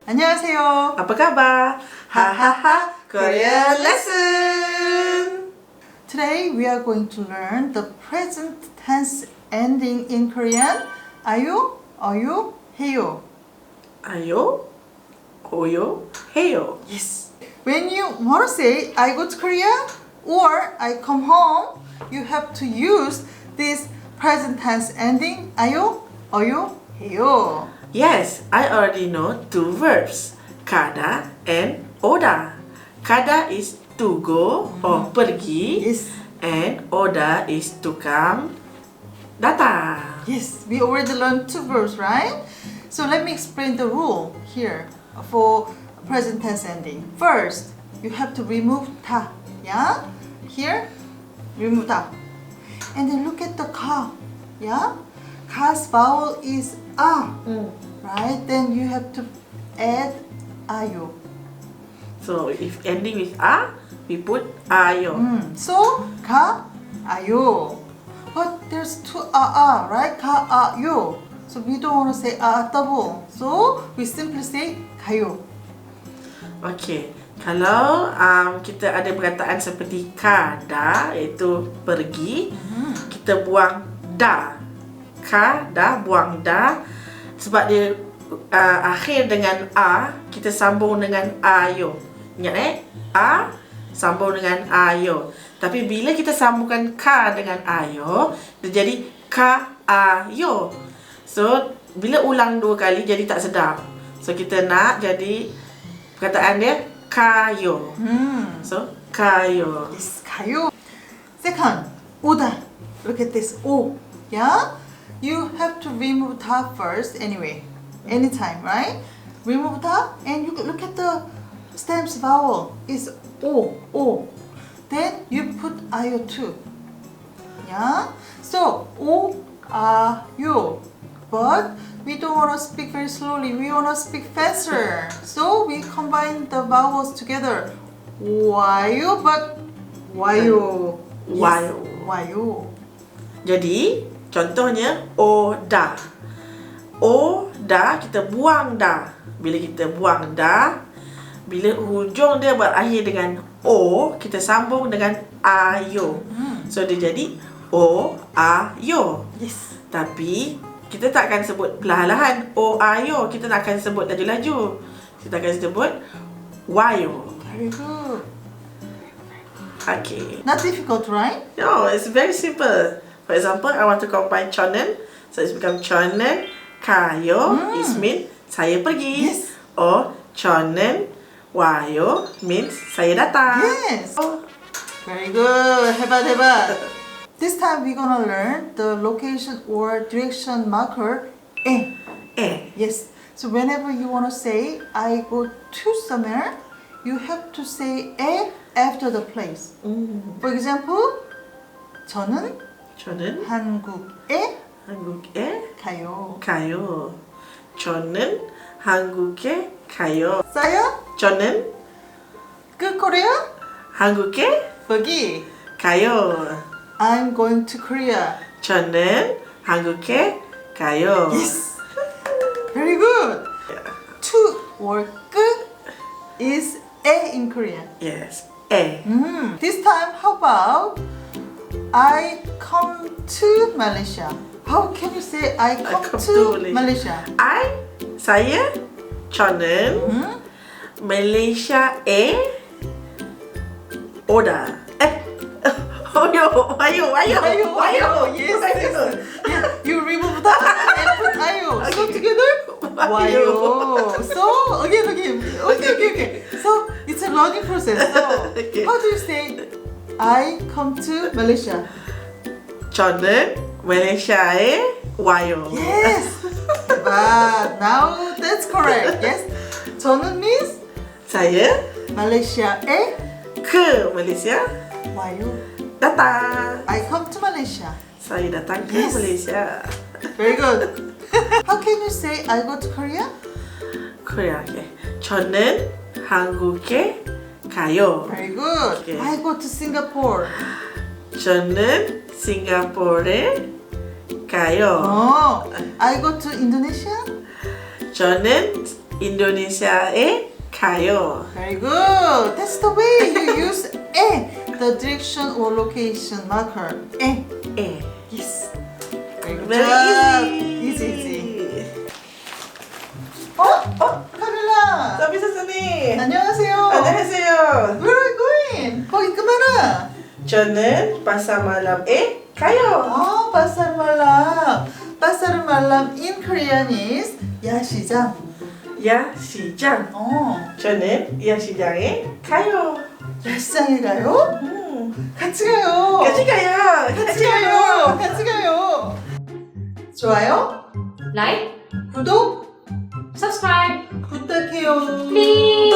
안녕하세요. Apa khabar? Hahaha Korea lesson. Today we are going to learn the present tense ending in Korean. 아요, 어요, 해요. Ayo, oyo, heyo. Yes. When you want to say I go to Korea or I come home, you have to use this present tense ending 아요, 어요, 해요. Yes, I already know two verbs, kada and oda. Kada is to go or pergi, Yes. and oda is to come, datang. Yes, we already learned two verbs, right? So let me explain the rule here for present tense ending. First, you have to remove ta. Yeah? Here, remove ta. And then look at the ka. Yeah? Ka's vowel is a. Right? Then you have to add ayo. So if ending with a, we put ayo. So, ka, ayo. But there's two right? Ka, ayo. So we don't want to say double. So we simply say kayo. Okay, kalau kita ada perkataan seperti kada, iaitu pergi, kita buang da. Kada, buang da. Sebab dia akhir dengan a, kita sambung dengan ayo. Ingat a sambung dengan ayo. Tapi bila kita sambungkan ka dengan ayo, dia jadi ka ayo. So bila ulang dua kali jadi tak sedap. So kita nak jadi perkataan dia kayo. So kayo. Yes, kayo. Second, 오다. Look at this. O. Yeah? You have to remove ta first anyway. Anytime, right? Remove ta and you look at the stem's vowel. It's O. O. Then you put ayo too. Yeah? So, O, a, yo. But we don't want to speak very slowly. We want to speak faster. So we combine the vowels together. Wayo, but wayo. Wayo. Wayo. Jadi contohnya oda. Oda kita buang da. Bila kita buang da, bila hujung dia berakhir dengan o, kita sambung dengan ayo. So dia jadi o ayo. Yes. Tapi kita tak akan sebut perlahan-lahan o ayo, kita nak akan sebut laju-laju. Kita akan sebut wayo. Very good. Okay. Not difficult, right? No, it's very simple. For example, I want to combine chonen, so it's become chonen kayo. It means saya pergi. Yes. Or chonen wayo means saya datang. Yes. Very good. hebat, hebat. This time we're gonna learn the location or direction marker 에. Yes. So whenever you wanna say I go to somewhere, you have to say 에 after the place. For example, 저는 한국에 가요. 저는 한국에 가요. saya ke Korea 한국에 pergi. 가요. I'm going to Korea. 저는 한국에 가요. Yes. Very good. To or 끄 is 에 in Korean. Yes. This time, how about I come to Malaysia? How can you say I come to Malaysia? saya 저는 말레이시아에 오다. 와요. Yes. Yeah, you remove that and put ayo. So together, 와요. So again. Okay. So it's a learning process. So Okay. how do you say I come to Malaysia? 저는 말레이시아에 와요. Yes. But now that's correct. Yes. 저는 means saya Malaysia에 ke Malaysia 와요. datang. I come to Malaysia. Saya datang ke Yes. Malaysia. Very good. How can you say I go to Korea? Korea. Okay. 저는 한국에 가요. Very good. Okay. I go to Singapore. 저는 싱가포르에 가요. Oh, I go to Indonesia. 저는 인도네시아에 가요. Very good. That's the way you use 에. The direction or location marker. 에. 에. Yes. Very good. Very job. easy. Easy. 카밀라. Sophie 선생님. 안녕하세요. 안녕하세요. Where are you going? 거기 그만아. 저는 pasar malam에 가요. 아, pasar malam. Pasar malam in Korean is 야시장. 야시장. 저는 야시장에 가요. 야시장에 가요? 같이 가요. 같이 가요. 같이 가요. 같이 가요. 좋아요? Like, 구독 subscribe, 부탁해요. please.